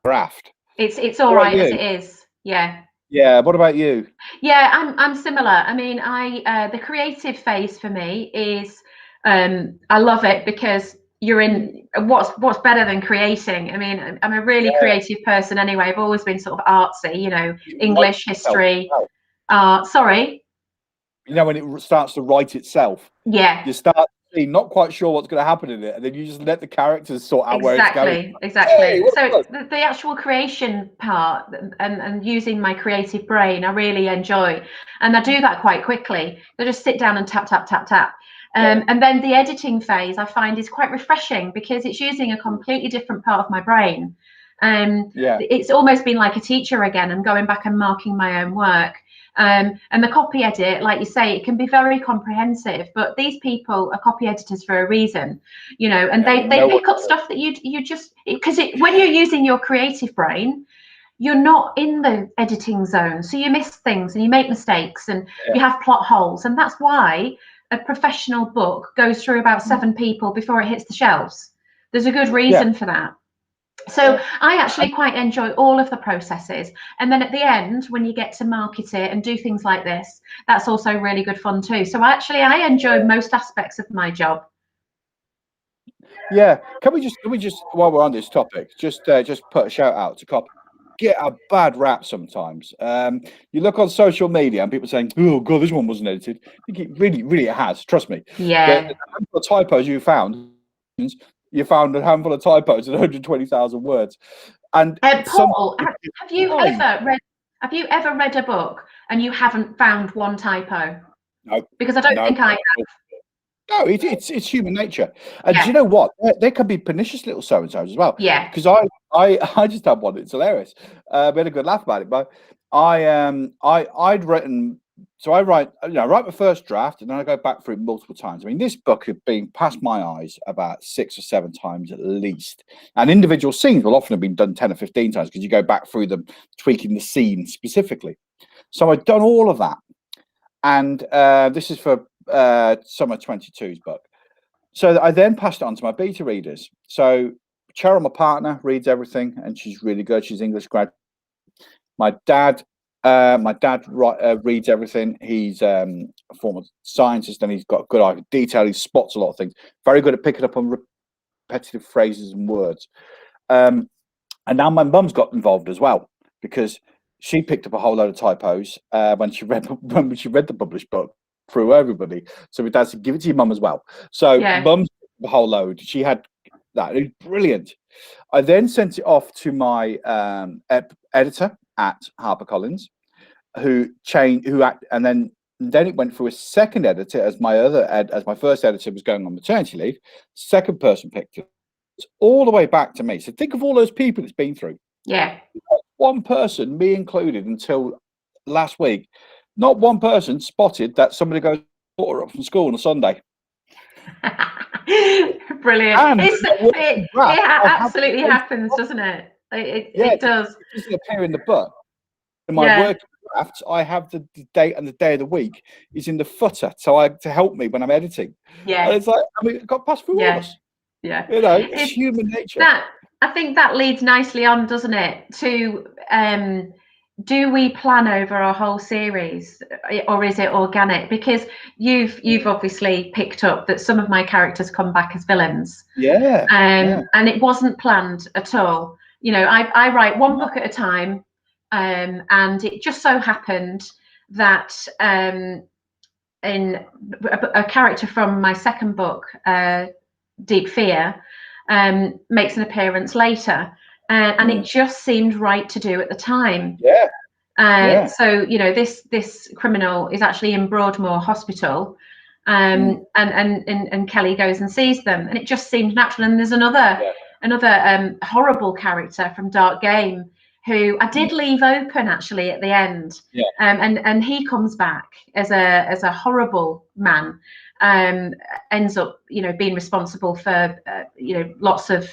graft. It's all right as it is. Yeah, what about you? Yeah, I'm similar. I mean, the creative phase for me is, I love it, because you're in, what's better than creating? I mean, I'm a really creative person anyway. I've always been sort of artsy, English, history, sorry. When it starts to write itself, you start not quite sure what's going to happen in it, and then you just let the characters sort out where it's going. Exactly. So the actual creation part and using my creative brain, I really enjoy, and I do that quite quickly. I just sit down and tap tap tap tap. And then the editing phase I find is quite refreshing, because it's using a completely different part of my brain. It's almost been like a teacher again, and going back and marking my own work. And the copy edit, like you say, it can be very comprehensive, but these people are copy editors for a reason, and they pick up stuff that you just, because when you're using your creative brain, you're not in the editing zone, so you miss things and you make mistakes, and you have plot holes, and that's why a professional book goes through about 7 people before it hits the shelves. There's a good reason for that. So I actually quite enjoy all of the processes, and then at the end, when you get to market it and do things like this, that's also really good fun too. So actually I enjoy most aspects of my job. Can we just while we're on this topic, just put a shout out to copy. Get a bad rap sometimes. You look on social media and people saying, "Oh God, this one wasn't edited." I think it really it has. Trust me. The handful of typos you found a handful of typos in 120,000 words. And Paul, have you ever read a book and you haven't found one typo? No, because I don't think I have. No, it's human nature. And do you know what? There can be pernicious little so-and-sos as well. Yeah. Because I just had one. It's hilarious. We had a good laugh about it. But I'd written. So I write my first draft, and then I go back through it multiple times. I mean, this book had been past my eyes about 6 or 7 times at least. And individual scenes will often have been done 10 or 15 times, because you go back through them, tweaking the scene specifically. So I'd done all of that. And this is for summer 22's book. So I then passed it on to my beta readers. So Cheryl, my partner, reads everything, and she's really good. She's English grad. My dad reads everything. He's a former scientist, and he's got good eye for detail. He spots a lot of things. Very good at picking up on repetitive phrases and words. And now my mum's got involved as well, because she picked up a whole load of typos when she read the published book through everybody. So my dad said, "Give it to your mum as well." So mum's a whole load. She had that. It was brilliant. I then sent it off to my editor at HarperCollins, and then it went through a second editor, as my first editor was going on maternity leave. Second person picked it all the way back to me. So think of all those people it's been through. One person, me included, until last week, not one person spotted that somebody goes water up from school on a Sunday. Brilliant. It absolutely happens, doesn't it? It does. It doesn't appear in the book. In my working drafts, I have the date and the day of the week is in the footer, to help me when I'm editing. And it's like, I mean, it got passed through all of us. It's human nature. I think that leads nicely on, doesn't it, to do we plan over a whole series, or is it organic? Because you've obviously picked up that some of my characters come back as villains. And it wasn't planned at all. I write one book at a time, and it just so happened that in a character from my second book, Deep Fear, makes an appearance later. and it just seemed right to do at the time. So this criminal is actually in Broadmoor Hospital, and Kelly goes and sees them, and it just seemed natural. And there's another horrible character from Dark Game who I did leave open actually at the end, and he comes back as a horrible man, ends up being responsible for lots of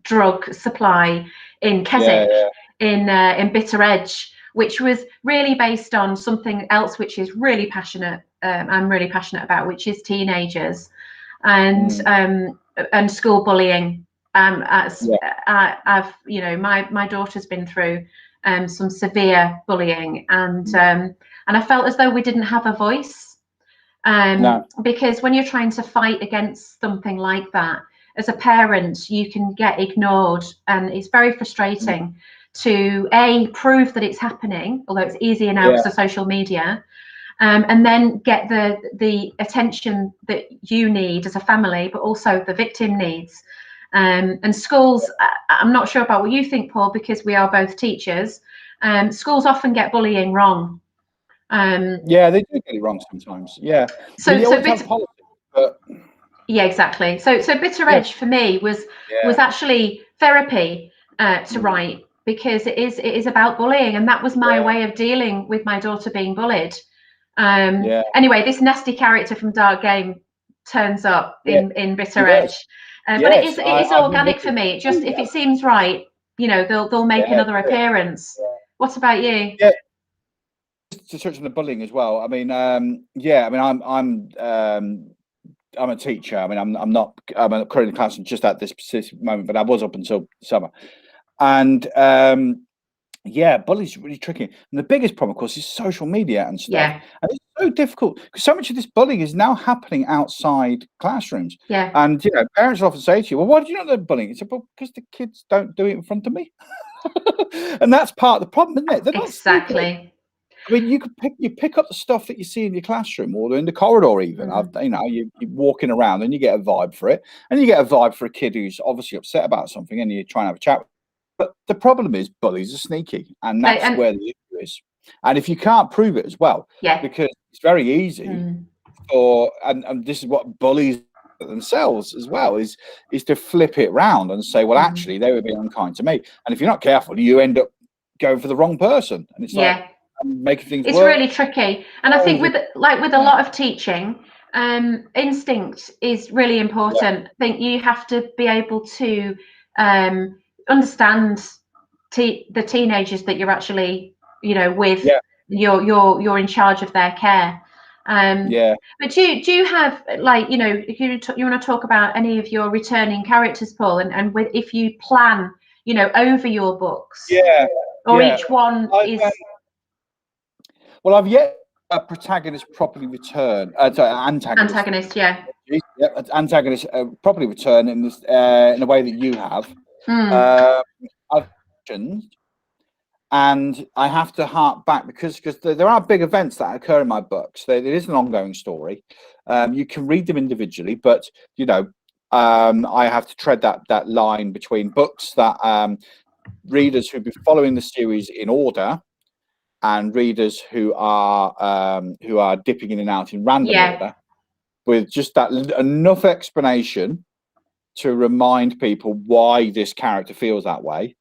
drug supply in Keswick, in Bitter Edge, which was really based on something else which is really passionate. I'm really passionate about, which is teenagers and school bullying. I've my daughter's been through some severe bullying, and I felt as though we didn't have a voice, because when you're trying to fight against something like that as a parent, you can get ignored, and it's very frustrating to prove that it's happening, although it's easier now because of social media, and then get the attention that you need as a family, but also the victim needs. And schools, I'm not sure about what you think, Paul, because we are both teachers. Schools often get bullying wrong. They do get it wrong sometimes. Exactly. So Bitter Edge for me was actually therapy to write, because it is about bullying, and that was my way of dealing with my daughter being bullied. Anyway, this nasty character from Dark Game turns up in Bitter Edge. But it is organic for me. Just if it seems right, they'll make another appearance. What about you? To touch on the bullying as well. I mean, I'm a teacher. I mean, I'm currently in the classroom just at this specific moment, but I was up until summer. And bullying's really tricky. And the biggest problem, of course, is social media and stuff. And it's so difficult because so much of this bullying is now happening outside classrooms. And parents often say to you, "Well, why do you know they're bullying?" It's because the kids don't do it in front of me. And that's part of the problem, isn't it? They're not exactly. I mean, you pick up the stuff that you see in your classroom or in the corridor even. You're walking around and you get a vibe for it. And you get a vibe for a kid who's obviously upset about something, and you try and have a chat. But the problem is bullies are sneaky, and that's where the issue is. And if you can't prove it as well, because it's very easy and this is what bullies themselves as well, is to flip it round and say, well, actually, they were being unkind to me. And if you're not careful, you end up going for the wrong person. And it's like making things it's really tricky. And I think with a lot of teaching, instinct is really important. I think you have to be able to understand the teenagers that you're actually with. You're in charge of their care. But do you have, if you want to talk about any of your returning characters, Paul, and if you plan over your books, or each one is well, I've yet a protagonist properly return. Antagonist, antagonist properly return in this in a way that you have. I've mentioned, and I have to hark back because there are big events that occur in my books. It is an ongoing story. You can read them individually, but I have to tread that line between books that readers who've been following the series in order, and readers who are dipping in and out in random order, with just that enough explanation to remind people why this character feels that way,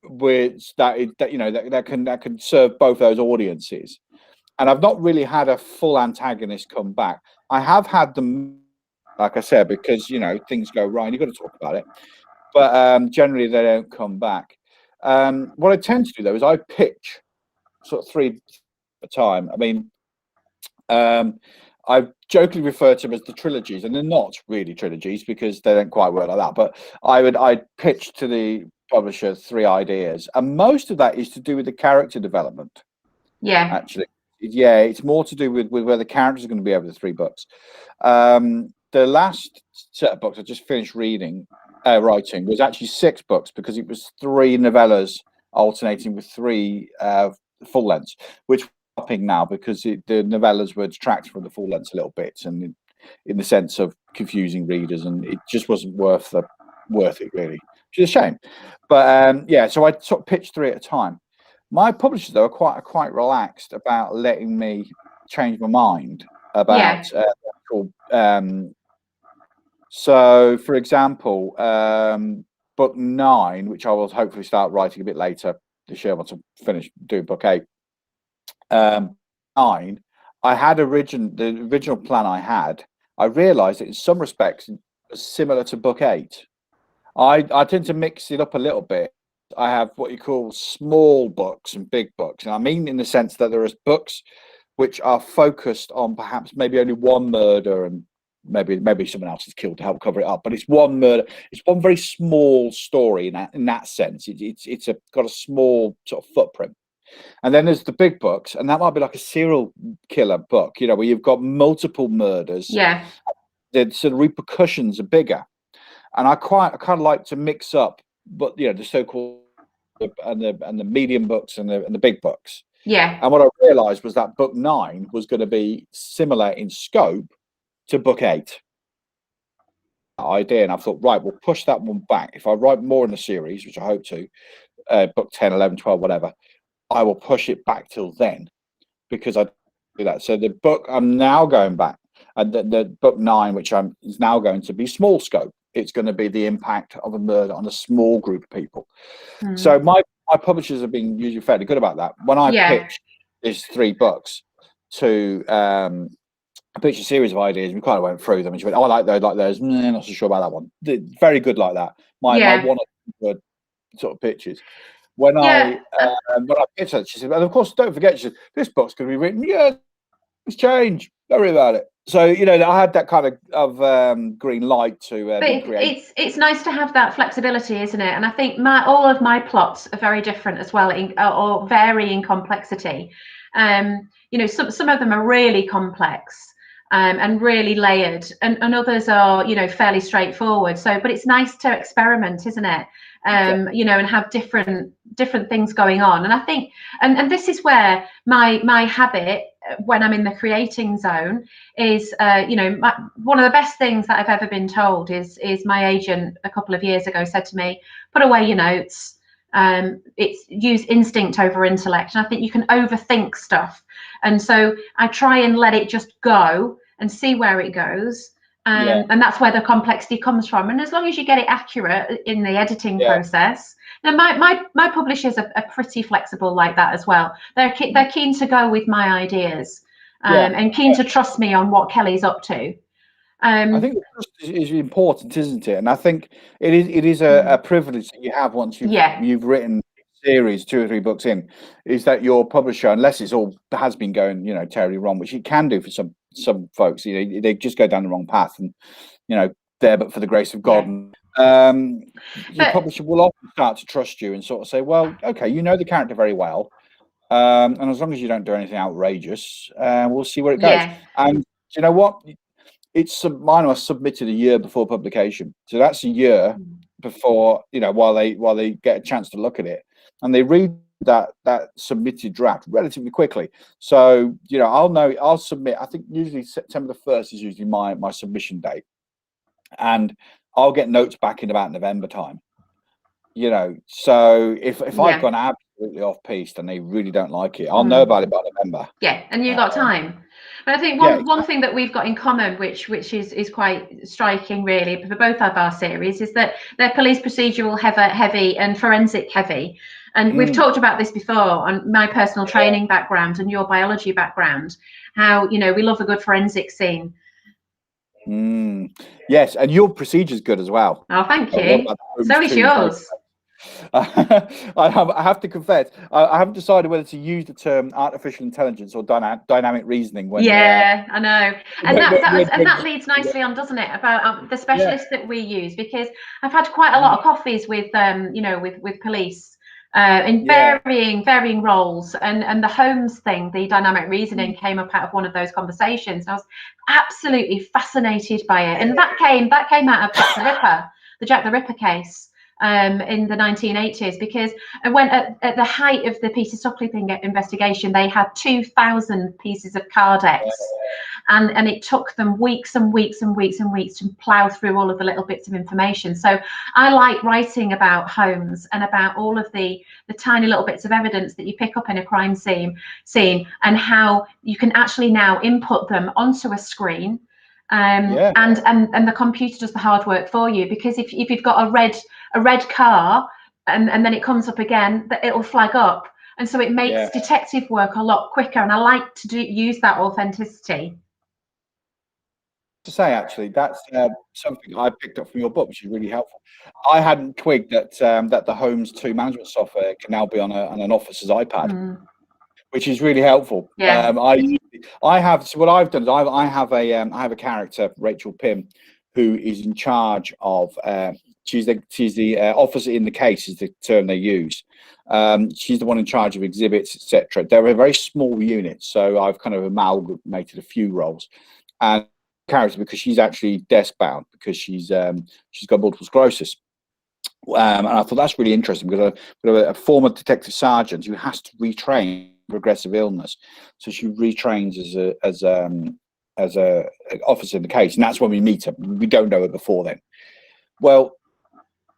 which that can serve both those audiences. And I've not really had a full antagonist come back. I have had them, like I said, because things go wrong, you've got to talk about it, but generally they don't come back. What I tend to do though is I pitch sort of 3 at a time. I mean, I jokingly refer to them as the trilogies, and they're not really trilogies because they don't quite work like that. But I'd pitch to the publisher 3 ideas, and most of that is to do with the character development. Actually, it's more to do with where the characters are going to be over the 3 books. The last set of books I just finished writing was actually 6 books, because it was 3 novellas alternating with 3 full lengths, which we're stopping now because the novellas were detracting from the full lengths a little bit, and in the sense of confusing readers, and it just wasn't worth worth it really, which is a shame. But yeah, so I sort of pitched 3 at a time. My publishers though are quite relaxed about letting me change my mind about called. So, for example, book 9, which I will hopefully start writing a bit later this year once I finish doing book 8. 9, I had the original plan I had. I realised that in some respects, similar to book 8. I tend to mix it up a little bit. I have what you call small books and big books, and I mean in the sense that there are books which are focused on perhaps maybe only one murder and maybe someone else is killed to help cover it up, but it's one murder. It's one very small story in that sense. It's got a small sort of footprint. And then there's the big books, and that might be like a serial killer book, where you've got multiple murders. Yeah. The sort of repercussions are bigger. And I kind of like to mix up, but the so-called and the medium books and the big books. Yeah. And what I realised was that book 9 was going to be similar in scope to book 8. Idea, and I thought, right, we'll push that one back. If I write more in the series, which I hope to, book 10, 11, 12, whatever, I will push it back till then, because I do that. So the book I'm now going back, and the book 9, which is now going to be small scope. It's going to be the impact of a murder on a small group of people. So my publishers have been usually fairly good about that. When I pitched these 3 books to I pitched a series of ideas, we kind of went through them, and she went, "Oh, I like those. Not so sure about that one." Very good like that. My one or two sort of pitches. When I pitched that, she said, "And of course, don't forget," she said, "this book's going to be written. Yeah, it's change. Don't worry about it." So I had that kind of green light to be creative. It's nice to have that flexibility, isn't it? And I think all of my plots are very different as well, or vary in complexity. Some of them are really complex. And really layered, and others are fairly straightforward. So, but it's nice to experiment, isn't it? And have different things going on. And I think, and this is where my habit when I'm in the creating zone is, one of the best things that I've ever been told is my agent a couple of years ago said to me, "Put away your notes. It's use instinct over intellect." And I think you can overthink stuff, and so I try and let it just go and see where it goes, and that's where the complexity comes from. And as long as you get it accurate in the editing process, now my publishers are pretty flexible like that as well. They're keen to go with my ideas, and keen to trust me on what Kelly's up to. I think the trust is important, isn't it? And I think it is a privilege that you have once you've written a series, 2 or 3 books in, is that your publisher, unless it's all has been going terribly wrong, which it can do for some folks, they just go down the wrong path, and there but for the grace of God. Your publisher will often start to trust you and sort of say, well, okay, the character very well, and as long as you don't do anything outrageous, we'll see where it goes. And you know what? Mine was submitted a year before publication, so that's a year before while they get a chance to look at it, and they read that submitted draft relatively quickly. So I'll submit. I think usually September the 1st is usually my submission date, and I'll get notes back in about November time. So if I've gone absolutely off piste and they really don't like it, I'll know about it by November. Yeah, and you've got time. But I think one thing that we've got in common, which is quite striking really for both of our series, is that they're police procedural heavy and forensic heavy. And we've talked about this before on my personal training background and your biology background, how we love a good forensic scene. Yes, and your procedure's good as well. Oh, thank you. So is yours. I have to confess, I haven't decided whether to use the term artificial intelligence or dynamic reasoning. I know, and that leads nicely on, doesn't it, about the specialists that we use, because I've had quite a lot of coffees with with police in varying roles, and the Holmes thing, the dynamic reasoning, came up out of one of those conversations, and I was absolutely fascinated by it. And that came out of the Jack the Ripper case. In the 1980s, because when at the height of the Peter Stockley investigation, they had 2,000 pieces of Cardex, and it took them weeks and weeks and weeks and weeks to plow through all of the little bits of information. So I like writing about homes and about all of the tiny little bits of evidence that you pick up in a crime scene, and how you can actually now input them onto a screen, and the computer does the hard work for you. Because if you've got a red car and then it comes up again, that it'll flag up, and so it makes detective work a lot quicker. And I like to use that authenticity. To say, actually, that's something I picked up from your book, which is really helpful. I hadn't twigged that that the Homes 2 management software can now be on an officer's iPad, which is really helpful. Yeah. I have, so what I've done is I have a character, Rachel Pym, who is in charge of she's the officer in the case is the term they use. She's the one in charge of exhibits, etc. They're a very small unit, so I've kind of amalgamated a few roles. And character, because she's actually desk bound, because she's got multiple sclerosis. And I thought that's really interesting, because I've got a former detective sergeant who has to retrain progressive illness, so she retrains as a officer in the case, and that's when we meet her. We don't know her before then. Well,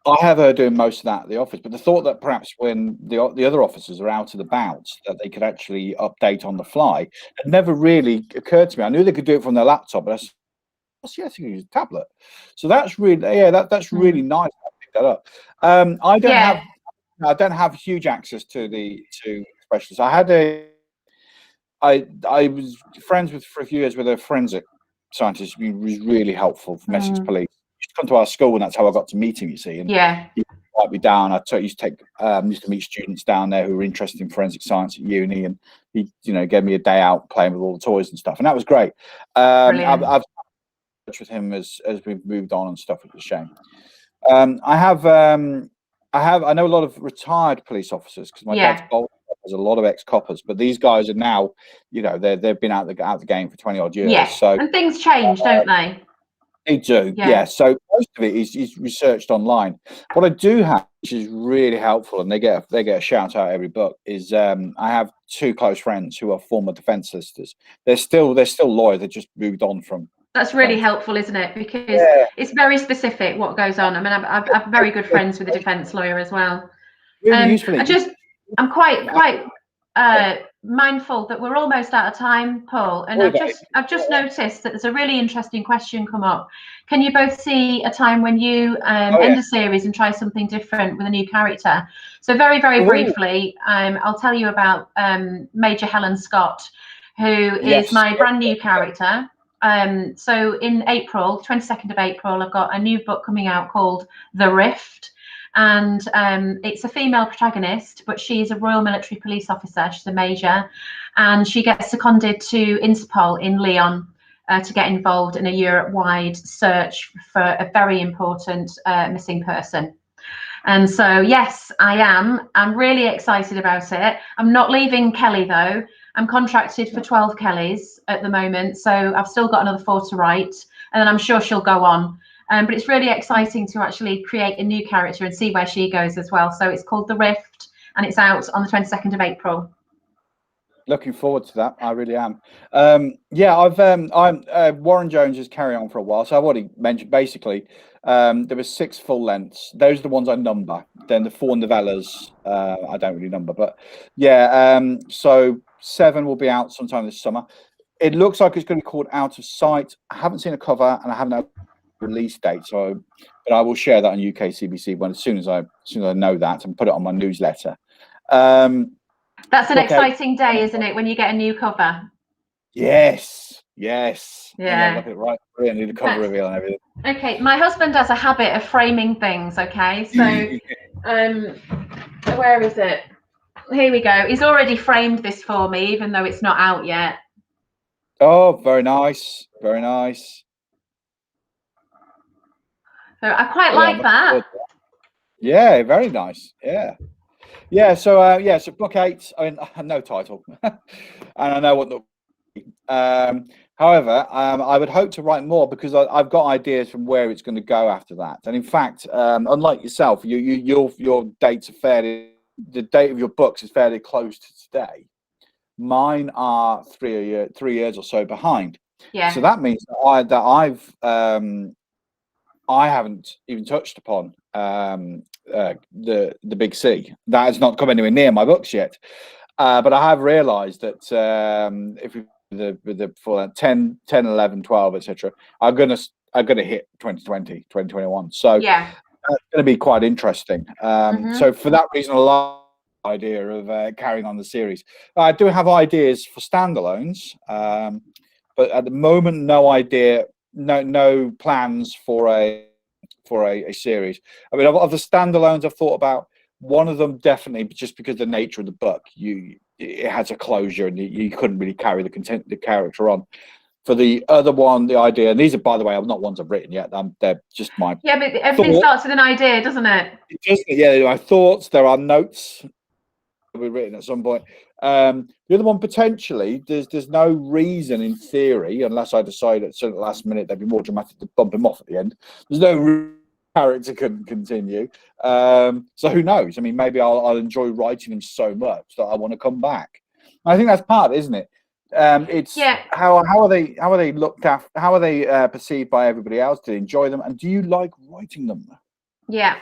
I have her doing most of that at the office, but the thought that perhaps when the other officers are out and about, that they could actually update on the fly had never really occurred to me. I knew they could do it from their laptop, but I think you use a tablet. So that's really, that's really nice. I picked that up. I don't have huge access to specialists. I was friends for a few years with a forensic scientist who was really helpful from Essex Police. He used to come to our school, and that's how I got to meet him, you see. And he invite me down. I used to meet students down there who were interested in forensic science at uni, and he, gave me a day out playing with all the toys and stuff, and that was great. I've with him as we've moved on and stuff, which is a shame. I know a lot of retired police officers, because my dad's bold. There's a lot of ex-coppers, but these guys are now, they've been out the game for 20 odd years. So and things change, don't they? They do, so most of it is researched online. What I do have, which is really helpful, and they get a shout out every book, is I have 2 close friends who are former defence solicitors. They're still lawyers. They just moved on from. That's really helpful, isn't it? Because it's very specific what goes on. I mean, I've very good friends with a defence lawyer as well. Really useful. I'm quite mindful that we're almost out of time, Paul, and I've just noticed that there's a really interesting question come up. Can you both see a time when you end a series and try something different with a new character? So very briefly, I'll tell you about Major Helen Scott, who is my brand new character. So in April, 22nd of April, I've got a new book coming out called The Rift. And it's a female protagonist, but she's a Royal Military Police officer. She's a major, and she gets seconded to Interpol in Lyon to get involved in a Europe-wide search for a very important missing person. And so, yes, I'm really excited about it. I'm not leaving Kelly, though. I'm contracted for 12 Kellys at the moment, so I've still got another 4 to write, and then I'm sure she'll go on. But it's really exciting to actually create a new character and see where she goes as well. So it's called The Rift, and it's out on the 22nd of April. Looking forward to that. I really am. I'm Warren Jones is carrying on for a while. So I've already mentioned, basically, there were 6 full lengths. Those are the ones I number. Then the 4 novellas, I don't really number, but so 7 will be out sometime this summer. It looks like it's going to be called Out of Sight. I haven't seen a cover, and I haven't had a release date, but I will share that on UKCBC as soon as I know that, and put it on my newsletter. That's an exciting day, isn't it, when you get a new cover? Yes. Yeah. Look at right. I need a cover reveal and everything. Okay, my husband has a habit of framing things. Okay, so where is it? Here we go. He's already framed this for me, even though it's not out yet. Oh, very nice. Very nice. So I quite like that. Yeah, very nice. Yeah. So book 8. I mean, no title, and I know what the. However, I would hope to write more, because I've got ideas from where it's going to go after that. And in fact, unlike yourself, your dates are the date of your books is fairly close to today. Mine are 3 years or so behind. Yeah. So that means I haven't even touched upon the big C. That has not come anywhere near my books yet. But I have realised that if we the for 10, 11, 12, etc., I'm gonna hit 2020, 2021. So Yeah. that's going to be quite interesting. So for that reason, I like the idea of carrying on the series. I do have ideas for standalones, but at the moment, no idea, no plans for a series. I mean, of the standalones I've thought about, one of them definitely, just because of the nature of the book, it has a closure and you couldn't really carry the character on. For the other one, the idea, and these are, by the way, not ones I've written yet. They're just my Yeah, but everything starts with an idea, doesn't it? Yeah, my thoughts. There are notes that will be written at some point. The other one, potentially, there's no reason in theory, unless I decide at the last minute they'd be more dramatic to bump him off at the end. There's no character couldn't continue. So who knows? I mean, maybe I'll enjoy writing them so much that I want to come back. I think that's part of it, isn't it? It's how are they looked after? How are they perceived by everybody else? Do they enjoy them? And do you like writing them? Yeah,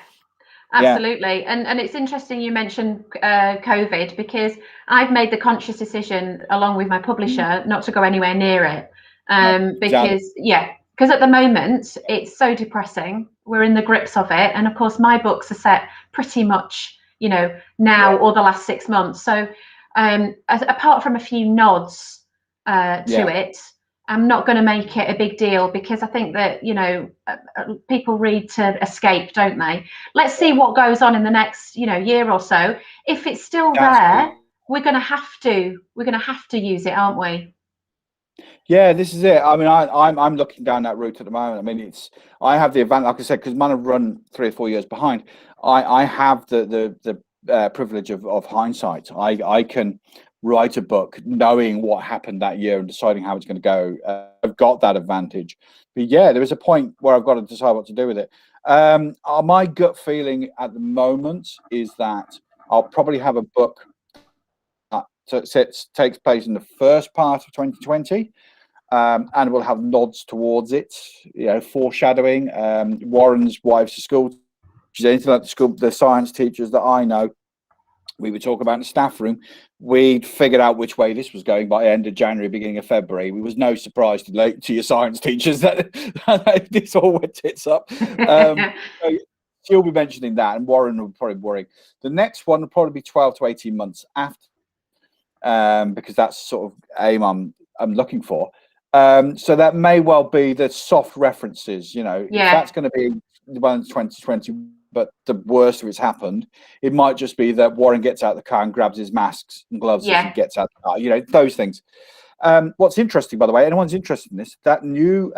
absolutely. And it's interesting you mentioned COVID, because I've made the conscious decision, along with my publisher, not to go anywhere near it. Because at the moment it's so depressing. We're in the grips of it, and of course my books are set pretty much, now or the last 6 months. So apart from a few nods to it, I'm not going to make it a big deal, because I think that people read to escape, don't they? Let's see what goes on in the next year or so. If it's still there, we're going to have to use it, aren't we? Yeah, this is it. I mean, I'm looking down that route at the moment. I mean, I have the advantage, like I said, because mine have run 3 or 4 years behind. I have the privilege of hindsight. I can write a book knowing what happened that year and deciding how it's going to go. I've got that advantage. But yeah, there is a point where I've got to decide what to do with it. My gut feeling at the moment is that I'll probably have a book that takes place in the first part of 2020. And we'll have nods towards it, foreshadowing. Warren's wife's a school. She's anything like the science teachers that I know. We would talk about in the staff room. We'd figured out which way this was going by the end of January, beginning of February. It was no surprise to your science teachers that this all went tits up. So she'll be mentioning that, and Warren will probably be worrying. The next one will probably be 12 to 18 months after, because that's sort of aim I'm looking for. So that may well be the soft references, if that's going to be the one in 2020, but the worst of it's happened, it might just be that Warren gets out of the car and grabs his masks and gloves as he gets out of the car, those things. What's interesting, by the way, anyone's interested in this, that new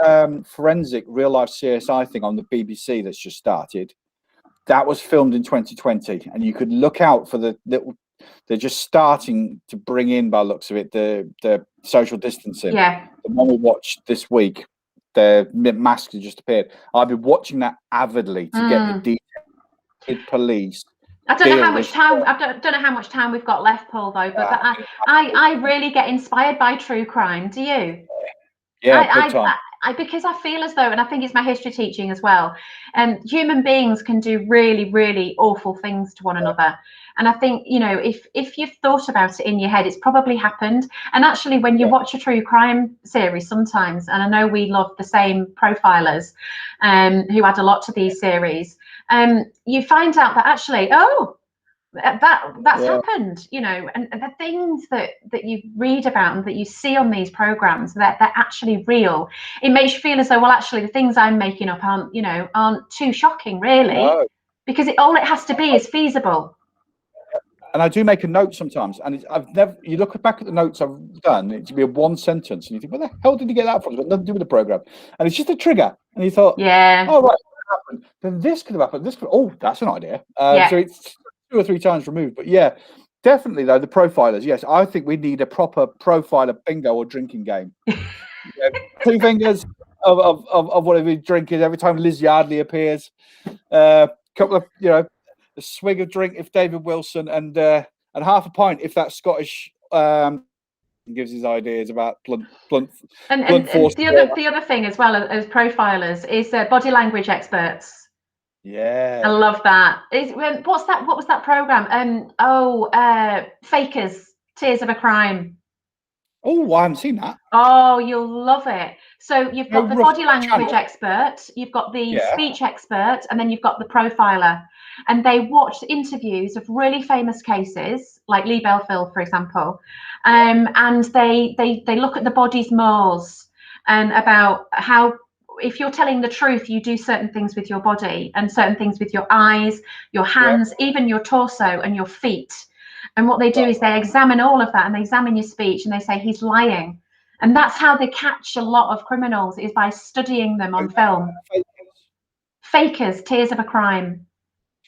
forensic real life CSI thing on the BBC that's just started, that was filmed in 2020, and you could look out for the little. They're just starting to bring in, by the looks of it, the social distancing. Yeah. The one we watched this week, the masks have just appeared. I've been watching that avidly to get the detailed police. I don't know how much time. I don't know how much time we've got left, Paul. Though, but I really get inspired by true crime. Do you? Yeah, big time. Because I feel as though, and I think it's my history teaching as well, human beings can do really, really awful things to one another. And I think, if you've thought about it in your head, it's probably happened. And actually, when you watch a true crime series sometimes, and I know we love the same profilers who add a lot to these series, you find out that actually, that's happened, and the things that you read about and that you see on these programs, that they're actually real. It makes you feel as though, well, actually the things I'm making up aren't too shocking, really, because all it has to be is feasible. And I do make a note sometimes, and you look back at the notes I've done, it's be a one sentence, and you think, where the hell did you get that from? It's got nothing to do with the program, and it's just a trigger. And you thought, oh right, what happened? Then this could have happened. That's an idea. So it's 2 or 3 times removed. But yeah, definitely though, the profilers. Yes, I think we need a proper profiler bingo or drinking game. 2 fingers of whatever you drink is every time Liz Yardley appears. Couple of a swig of drink if David Wilson, and half a pint if that Scottish and gives his ideas about blunt And force. the other thing as well as profilers is body language experts. Yeah. I love that. What was that program? Fakers, Tears of a Crime. Oh, I haven't seen that. Oh, you'll love it. So you've got the body language channel. expert, you've got the speech expert, and then you've got the profiler. And they watch interviews of really famous cases, like Lee Belfield, for example, and they look at the body's mores and about how, if you're telling the truth, you do certain things with your body and certain things with your eyes, your hands, even your torso and your feet. And what they do is they examine all of that, and they examine your speech, and they say he's lying. And that's how they catch a lot of criminals, is by studying them on film. Fakers, Tears of a Crime.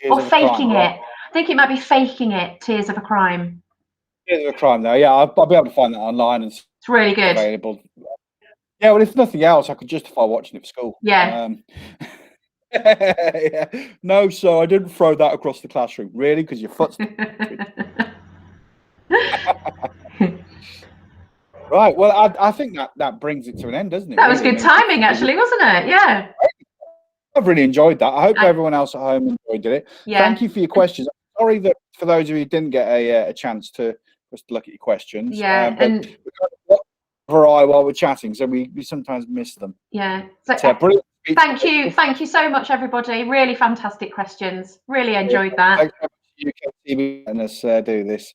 Or Faking It. I think it might be Faking It, Tears of a Crime. Tears of a Crime, though. Yeah, I'll be able to find that online. It's really good. Available. Yeah, well, if nothing else, I could justify watching it for school. Yeah. Yeah. No, so I didn't throw that across the classroom. Really? Because your foot's... Right. Well, I think that brings it to an end, doesn't it? That was good timing, actually, wasn't it? Yeah. I've really enjoyed that. I hope everyone else at home enjoyed it. Yeah. Thank you for your questions. I'm sorry that for those of you who didn't get a chance to just look at your questions. Yeah. But we got variety while we're chatting, so we sometimes miss them. Yeah. So, brilliant. Thank you so much, everybody. Really fantastic questions. Really enjoyed that. Thanks for you, letting us do this.